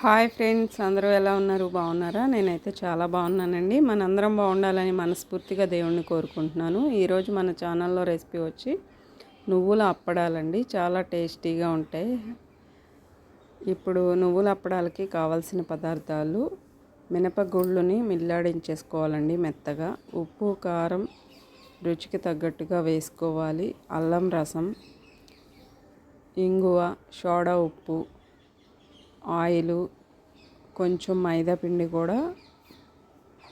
Hi friends, అందరూ ఎలా ఉన్నారు? బాగున్నారా? నేనైతే చాలా బాగున్నానండి. మనందరం బాగుండాలని మనస్ఫూర్తిగా దేవుణ్ణి కోరుకుంటున్నాను. ఈరోజు మన ఛానల్లో రెసిపీ వచ్చి నువ్వుల అప్పడాలండి. చాలా టేస్టీగా ఉంటాయి. ఇప్పుడు నువ్వుల అప్పడాలకి కావాల్సిన పదార్థాలు: మినపగుళ్ళుని మిల్లాడించేసుకోవాలండి మెత్తగా. ఉప్పు, కారం రుచికి తగ్గట్టుగా వేసుకోవాలి. అల్లం రసం, ఇంగువ, సోడా ఉప్పు, ఆయిలు, కొంచెం మైదా పిండి కూడా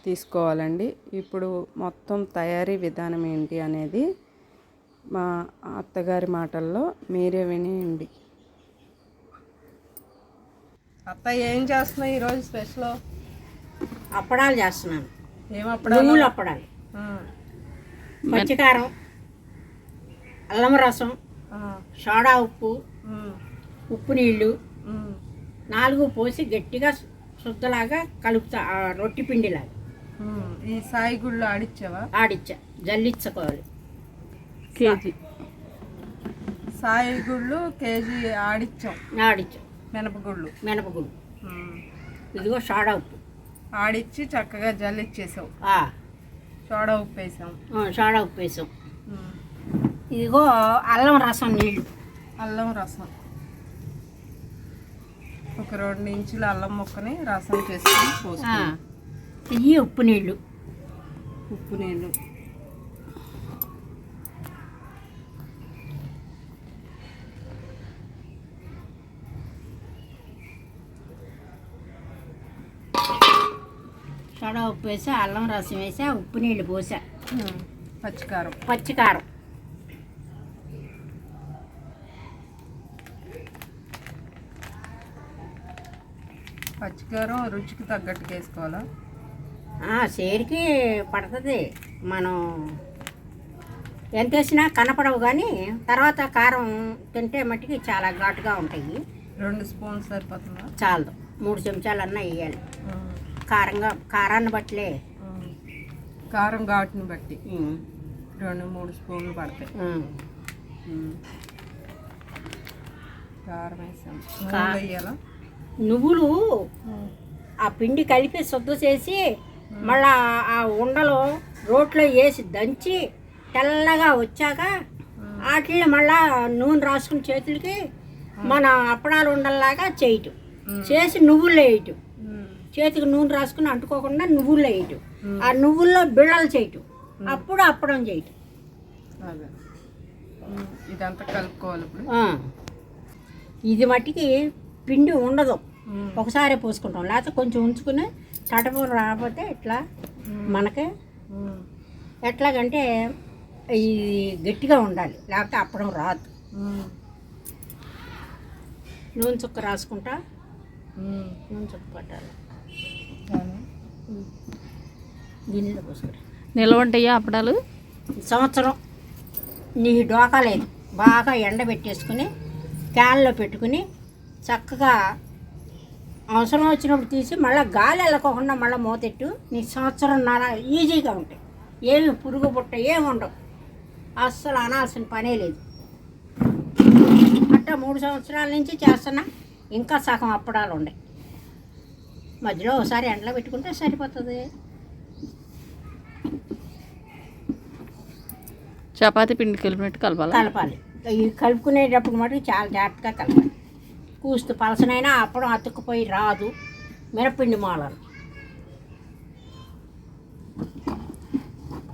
తీసుకోవాలండి. ఇప్పుడు మొత్తం తయారీ విధానం ఏంటి అనేది మా అత్తగారి మాటల్లో మీరే వినేయండి. అత్త, ఏం చేస్తున్నావు ఈరోజు స్పెషల్? అప్పడాలు చేస్తున్నాను. ఏం అప్పడాలు? నువ్వుల అప్పడాలు. పచ్చికారం, అల్లం రసం, సోడా ఉప్పు, ఉప్పు నీళ్ళు 4 పోసి గట్టిగా శుద్ధలాగా కలుపుతా, రొట్టి పిండిలాగా. ఈ సాయి గుళ్ళు ఆడిచ్చావా? ఆడిచ్చా, జల్లించుకోవాలి. కేజీ సాయి గుళ్ళు కేజీ ఆడిచ్చాం. మినపగుళ్ళు ఇదిగో సోడా ఉప్పు ఆడిచ్చి చక్కగా జల్లిచ్చేసావు. సోడా ఉప్పు వేసాం. ఇదిగో అల్లం రసం నీళ్ళు. అల్లం రసం ఒక 2 ఇంచుల అల్లం ముక్కని రసం చేసుకొని పోసుకోవాలి. ఇవి ఉప్పు నీళ్ళు. సోడా ఉప్పు వేసా, అల్లం రసం వేసా, ఉప్పు నీళ్ళు పోసా. పచ్చికారం రుచికి తగ్గట్టుగా వేసుకోవాలా? సేరికి పడుతుంది. మనం ఎంత వేసినా కనపడవు, కానీ తర్వాత కారం తింటే మట్టికి చాలా ఘాటుగా ఉంటాయి. 2 స్పూన్స్ సరిపోతుందా? చాలదు, 3 చెంచాలన్నా వేయాలి. కారాన్ని బట్టిలే, కారం ఘాటుని బట్టి 2-3 స్పూన్లు పడతాయి. కారం వేసాం. వేయాలా? నువ్వులు ఆ పిండి కలిపి శుద్ధ చేసి మళ్ళా ఆ ఉండలు రోట్లో వేసి దంచి తెల్లగా వచ్చాక వాటిని మళ్ళా నూనె రాసుకుని చేతులకి మన అప్పడాలు ఉండల్లాగా చేయటం, చేసి నువ్వులు వేయటం, చేతికి నూనె రాసుకుని అంటుకోకుండా నువ్వులు వేయటం, ఆ నువ్వుల్లో బిళ్ళలు చేయటం, అప్పుడు అప్పడం చేయటం. ఇదంతా కలుపుకోవాలి. ఇది మట్టికి పిండి ఉండదు, ఒకసారి పోసుకుంటాం. లేకపోతే కొంచెం ఉంచుకుని తటపూర రాకపోతే ఇట్లా మనకి ఎట్లాగంటే ఇది గట్టిగా ఉండాలి, లేకపోతే అప్పడం రాదు. నూనె చుక్క రాసుకుంటా, నూనె చుక్క పట్టాలి. గిన్నెలో పోసుకుంటా. నిల్వ ఉంటాయా అప్పడాలు? సంవత్సరం. నీ డోకా లేదు, బాగా ఎండబెట్టేసుకుని క్యాన్లో పెట్టుకుని చక్కగా అవసరం వచ్చినప్పుడు తీసి మళ్ళీ గాలి వెళ్ళకోకుండా మళ్ళీ మూతెట్టు. నీ 1.5 సంవత్సరం ఈజీగా ఉంటాయి. ఏమి పురుగు పుట్ట ఏమి ఉండవు, అస్సలు అనాల్సిన పనే లేదు. అట్టా 3 సంవత్సరాల నుంచి చేస్తున్నా, ఇంకా సగం అప్పడాలు ఉన్నాయి. మధ్యలో ఒకసారి ఎండలో పెట్టుకుంటే సరిపోతుంది. చపాతీ పిండి కలిపినట్టు కలపాలి. ఇవి కలుపుకునేటప్పుడు మటుకు చాలా జాగ్రత్తగా కలపాలి. కూస్తూ పలసనైనా అప్పడం అతుక్కుపోయి రాదు. మినపిండి మూలలు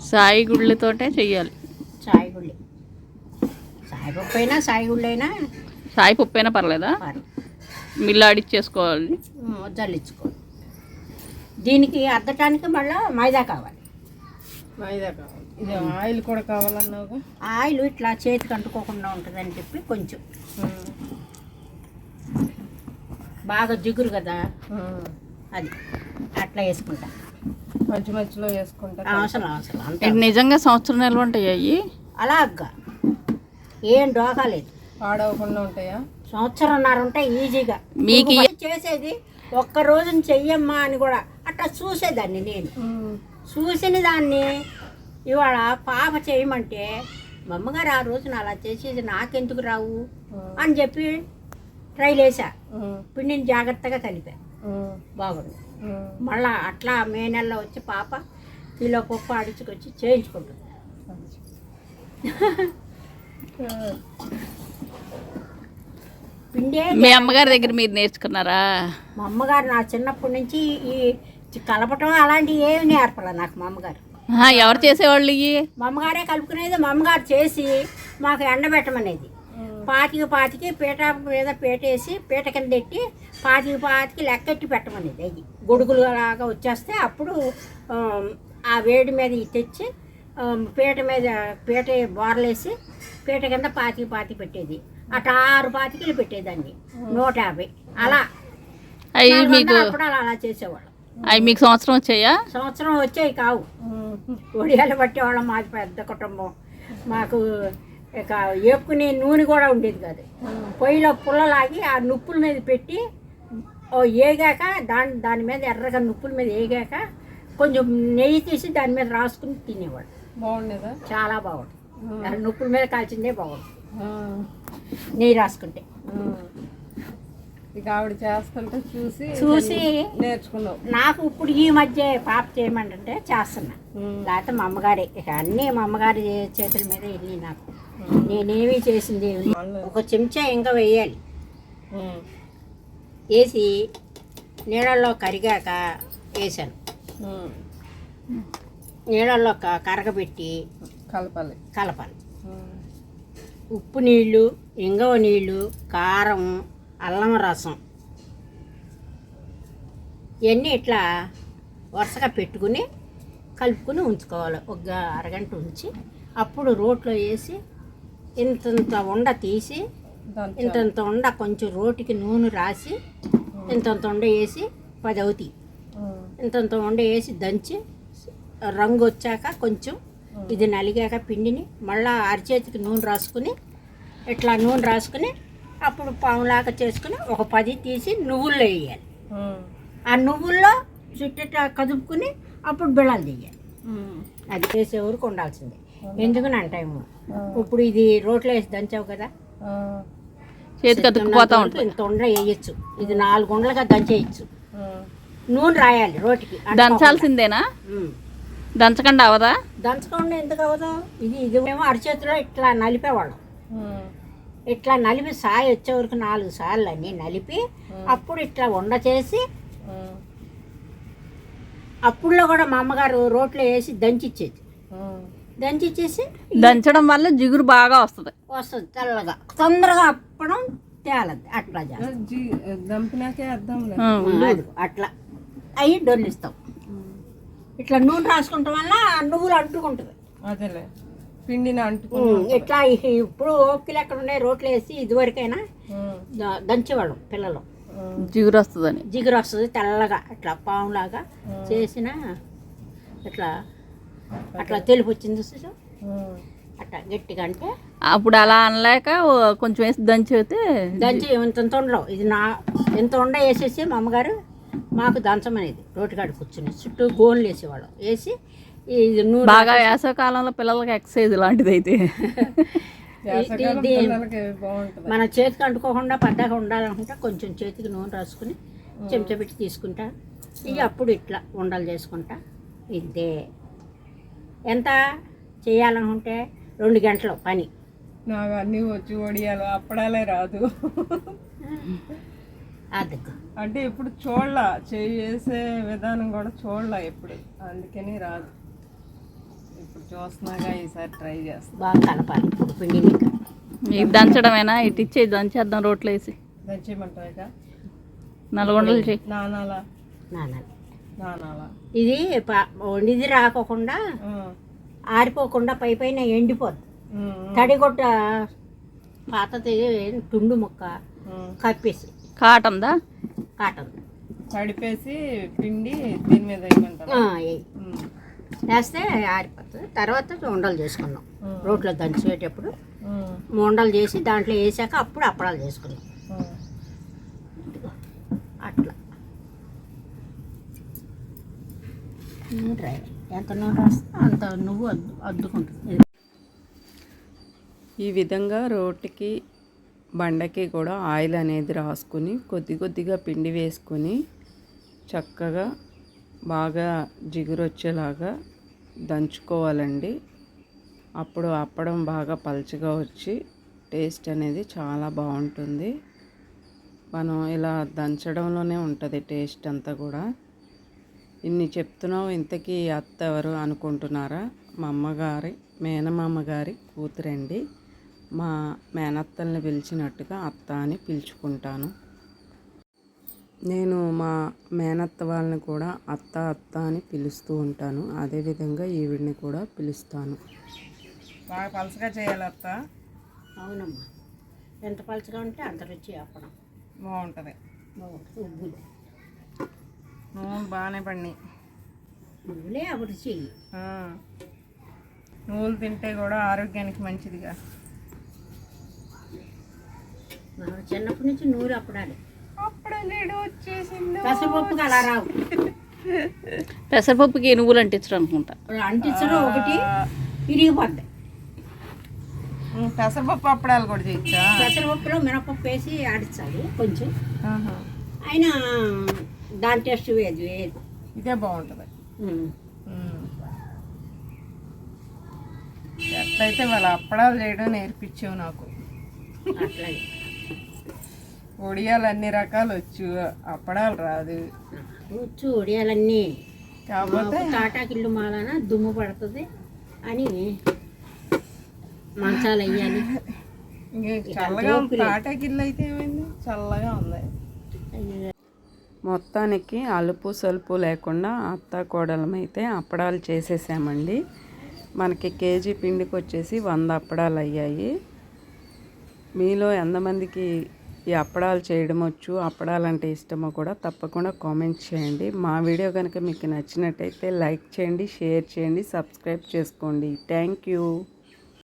సాయి గుళ్ళతోటే చెయ్యాలి. సాయిగుళ్ళి, సాయిపప్పు అయినా సాయిగుళ్ళు అయినా, సాయి పప్పు అయినా పర్లేదా? మిల్లాడిచ్చేసుకోవాలి, జల్లించుకోవాలి. దీనికి అద్దటానికి మళ్ళీ మైదా కావాలి. ఇది ఆయిల్ కూడా కావాలన్నావుగా? ఆయిల్ ఇట్లా చేతికి అంటుకోకుండా ఉంటుందని చెప్పి కొంచెం బాగా జిగురు కదా, అది అట్లా వేసుకుంటా. మధ్యలో వేసుకుంటా. అవసరం అంతే. నిజంగా సంవత్సరం నిల్వ ఉంటాయి అవి? అలాగా ఏం డోకా లేదు, పాడవకుండా ఉంటాయా? 1.5 సంవత్సరం ఉంటాయి ఈజీగా. మీకు చేసేది ఒక్క రోజున చెయ్యమ్మా అని కూడా అట్లా చూసేదాన్ని. నేను చూసిన దాన్ని ఇవాళ పాప చేయమంటే, మా అమ్మగారు ఆ రోజున అలా చేసేది నాకెందుకు రావు అని చెప్పి ట్రైల్ వేసా, పిండిని జాగ్రత్తగా కలిపా, బాగుంది. మళ్ళా అట్లా మే నెలలో వచ్చి పాప కిలో పప్పు ఆడించుకొచ్చి చేయించుకుంటుంది. పిండి మీ అమ్మగారి దగ్గర మీరు నేర్చుకున్నారా? మా అమ్మగారు నా చిన్నప్పటి నుంచి ఈ కలపటం అలాంటివి ఏమి నేర్పలే నాకు మా అమ్మగారు. ఎవరు చేసేవాళ్ళు ఇవి? మా అమ్మగారే కలుపుకునేది. మా అమ్మగారు చేసి మాకు ఎండబెట్టమనేది. పాతికి పీట మీద పీటేసి పీట కింద పెట్టి పాతికి లెక్కెట్టి పెట్టమనేది. అవి గొడుగులు లాగా వచ్చేస్తే అప్పుడు ఆ వేడి మీద తెచ్చి పీట మీద పీట బోర్లేసి పీట కింద పాతి పెట్టేది. అట్లా 6 పాతికలు పెట్టేదాన్ని, 150 అలా. అవి మీకు అప్పుడు అలా చేసేవాళ్ళం. అవి మీకు సంవత్సరం వచ్చాయా? సంవత్సరం వచ్చాయి కావు. ఒడియాలు పట్టేవాళ్ళం. మాది పెద్ద కుటుంబం. మాకు ఇక ఏపుకునే నూనె కూడా ఉండేది కాదు. పొయ్యిలో పుల్లలాగి ఆ నుప్పుల మీద పెట్టి ఏగాక దాని మీద ఎర్రగా నుప్పుల మీద ఏగాక కొంచెం నెయ్యి తీసి దాని మీద రాసుకుని తినేవాడు. బాగుండేదా? చాలా బాగుంటుంది. నుప్పుల మీద కాల్చిందే బాగుంటుంది నెయ్యి రాసుకుంటే. ఇక ఆవిడ చేస్తుంటే చూసి నేర్చుకున్నావు. నాకు ఇప్పుడు ఈ మధ్య పాప చేయమంటే చేస్తున్నా. లేకపోతే మా అమ్మగారే ఇక అన్నీ మా అమ్మగారి చేతుల మీద వెళ్ళి నాకు నేనేమీ చేసింది. ఒక చెంచా ఇంకా వేయాలి. వేసి నీళ్ళల్లో కరిగాక వేసాను. నీళ్ళల్లో కరగబెట్టి కలపాలి. ఉప్పు నీళ్ళు, ఇంగవ నీళ్ళు, కారం, అల్లం రసం ఇవన్నీ ఇట్లా వరుసగా పెట్టుకుని కలుపుకుని ఉంచుకోవాలి. ఒక అరగంట ఉంచి అప్పుడు రోట్లో వేసి ఇంతంత ఉండ తీసి ఇంతంత ఉండ కొంచెం రోటికి నూనె రాసి ఇంతంత ఉండ వేసి 10 అవుతాయి. ఇంతంత ఉండ వేసి దంచి రంగు వచ్చాక కొంచెం ఇది నలిగాక పిండిని మళ్ళీ అరిచేతికి నూనె రాసుకుని ఇట్లా నూనె రాసుకుని అప్పుడు పాములాగా చేసుకుని ఒక 10 తీసి నువ్వుల్లో వేయాలి. ఆ నువ్వుల్లో చుట్టూ కదుపుకుని అప్పుడు బిళ్ళలు తీయాలి. అది చేసే ఊరికి ఉండాల్సిందే. ఎందుకని అంటాము ఇప్పుడు ఇది రోట్లో వేసి దంచావు కదా, చేతికి అతుక్కుపోతా ఉంటుంది. ఇంత ఉండ వేయచ్చు. ఇది 4 ఉండలుగా దంచేయచ్చు. నూనె రాయాలి రోటికి. దంచాల్సిందేనా? దంచకుండా అవదా? దంచకుండా ఎందుకు అవదు? ఇది మేము అరిచేతిలో ఇట్లా నలిపేవాళ్ళం. ఇట్లా నలిపి సాయి వచ్చే వరకు 4 సార్లు అన్నీ నలిపి అప్పుడు ఇట్లా ఉండ చేసి అప్పుడులో కూడా మా అమ్మగారు రోట్లో వేసి దంచిచ్చేది. దంచిచ్చేసి దంచడం వల్ల జిగురు బాగా వస్తుంది తెల్లగా తొందరగా అప్పడం తేలద్ది. అట్లా దంపినాకే అర్థం అట్లా అవి డొల్లిస్తాం. ఇట్లా నూనె రాసుకుంటాం వల్ల నువ్వులు అంటుకుంటుంది. అదేలే పిండిని అంటుకుంటుంది. ఇట్లా ఇప్పుడు ఓపికలు ఎక్కడ ఉన్నాయి రోట్లు వేసి ఇదివరకైనా దంచేవాళ్ళం పిల్లలు. జిగురు వస్తుందని. జిగురు వస్తుంది తెల్లగా ఇట్లా పాములాగా చేసిన అట్లా తెలుపు వచ్చింది అట్లా గట్టిగా. అంటే అప్పుడు అలా అనలేక కొంచెం వేసి దంచి ఇంత ఉండలో ఇది ఇంత ఉండ వేసేసి మా అమ్మగారు మాకు దంచమనేది. రోటికాడ కూర్చుని చుట్టూ గోన్లు వేసేవాళ్ళం. వేసి ఇది నూనె బాగా వేసవకాలంలో పిల్లలకి ఎక్సర్సైజ్ లాంటిది అయితే మన చేతికి అంటుకోకుండా పెద్దగా ఉండాలనుకుంటా కొంచెం చేతికి నూనె రాసుకుని చెంచా పెట్టి తీసుకుంటా. ఇక అప్పుడు ఇట్లా ఉండలు చేసుకుంటా. ఇదే ఎంత చేయాలనుకుంటే 2 గంటలు పని. నాకు అన్నీ వచ్చి వడియాలు అప్పడాలే రాదు. అంటే ఇప్పుడు చూడలా, చేసే విధానం కూడా చూడలా ఎప్పుడు, అందుకని రాదు. ఇప్పుడు చూస్తున్నాగా ఈసారి ట్రై చేస్తాను. బాగా కలపాలి ఇప్పుడు పిండిని. మీకు దంచడమేనా? ఇటు ఇచ్చేది దంచేద్దాం రోట్లో వేసి. దంచేయమంటారా? నల్గొండలు చేయి. నానాలా? ఇది వండిది రాకోకుండా ఆరిపోకుండా పైన ఎండిపోద్ది. తడిగొట్ట పాతది తుండు ముక్క కప్పేసి కాటన్ తడిపేసి పిండి దీని మీద వేస్తే ఆరిపోతుంది. తర్వాత ఉండలు చేసుకున్నాం. రోట్లో దంచేటప్పుడు ఉండలు చేసి దాంట్లో వేసాక అప్పుడు అప్పడాలు చేసుకున్నాం. అట్లా ఎంత నూనె రాస్తే అంత నువ్వు అద్దుకుంటుంది. ఈ విధంగా రోటికి బండకి కూడా ఆయిల్ అనేది రాసుకుని కొద్ది కొద్దిగా పిండి వేసుకొని చక్కగా బాగా జిగురు వచ్చేలాగా దంచుకోవాలండి. అప్పుడు అప్పడం బాగా పలుచగా వచ్చి టేస్ట్ అనేది చాలా బాగుంటుంది. మనం ఇలా దంచడంలోనే ఉంటుంది టేస్ట్ అంతా కూడా. ఇన్ని చెప్తున్నావు, ఇంతకీ అత్త ఎవరు అనుకుంటున్నారా? మా అమ్మగారి మేనమామ గారి కూతురండి. మా మేనత్తల్ని పిలిచినట్టుగా అత్త అని పిలుచుకుంటాను. నేను మా మేనత్త వాళ్ళని కూడా అత్త అత్త అని పిలుస్తూ ఉంటాను. అదేవిధంగా ఈవిడిని కూడా పిలుస్తాను. బాగా పలసగా చేయాలి అత్త. అవునమ్మా, ఎంత పలుచగా ఉంటే అంత రుచి అప్పడం బాగుంటుంది. ఉబ్బులు నువ్వులు బాగానే పడినాయి. నువ్వులే రుచి. నువ్వులు తింటే కూడా ఆరోగ్యానికి మంచిదిగా. మనం చిన్నప్పటి నుంచి నూరు అప్పడాలి. అప్పుడు లేడు వచ్చేసింది. పెసరపప్పుకి అలా రావు. పెసరపప్పుకి నువ్వులు అంటించడం అనుకుంటా. అంటించడం ఒకటి విరిగిపోద్ది. పెసరపప్పు అప్పడాలు కూడా చేయొచ్చా? పెసరపప్పులో మినపప్పు వేసి ఆడించాలి కొంచెం. అయినా దాని టేస్ట్ వేది. ఇదే బాగుంటుంది. ఎట్లయితే వాళ్ళ అప్పడాలు చేయడం నేర్పించావు నాకు. అట్లాగే ఒడియాలు అన్ని రకాలు వచ్చు, అప్పడాలు రాదు. వచ్చు ఒడియాలన్నీ. కాకపోతే తాటాకిల్లు మాలన దుమ్ము పడుతుంది అని మంచాలు వేయాలి. చల్లగా ఉంది. తాటాకిల్లు అయితే ఏమైంది, చల్లగా ఉంది. మొత్తానికి అలుపు సలుపు లేకుండా అత్త కోడలమైతే అప్పడాలు చేసేసామండి. మనకి కేజీ పిండికి వచ్చేసి 100 అప్పడాలు అయ్యాయి. మీలో ఎంతమందికి ఈ అప్పడాలు చేయడం వచ్చు, అప్పడాలు అంటే ఇష్టమో కూడా తప్పకుండా కామెంట్ చేయండి. మా వీడియో కనుక మీకు నచ్చినట్టయితే లైక్ చేయండి, షేర్ చేయండి, సబ్స్క్రైబ్ చేసుకోండి. Thank you.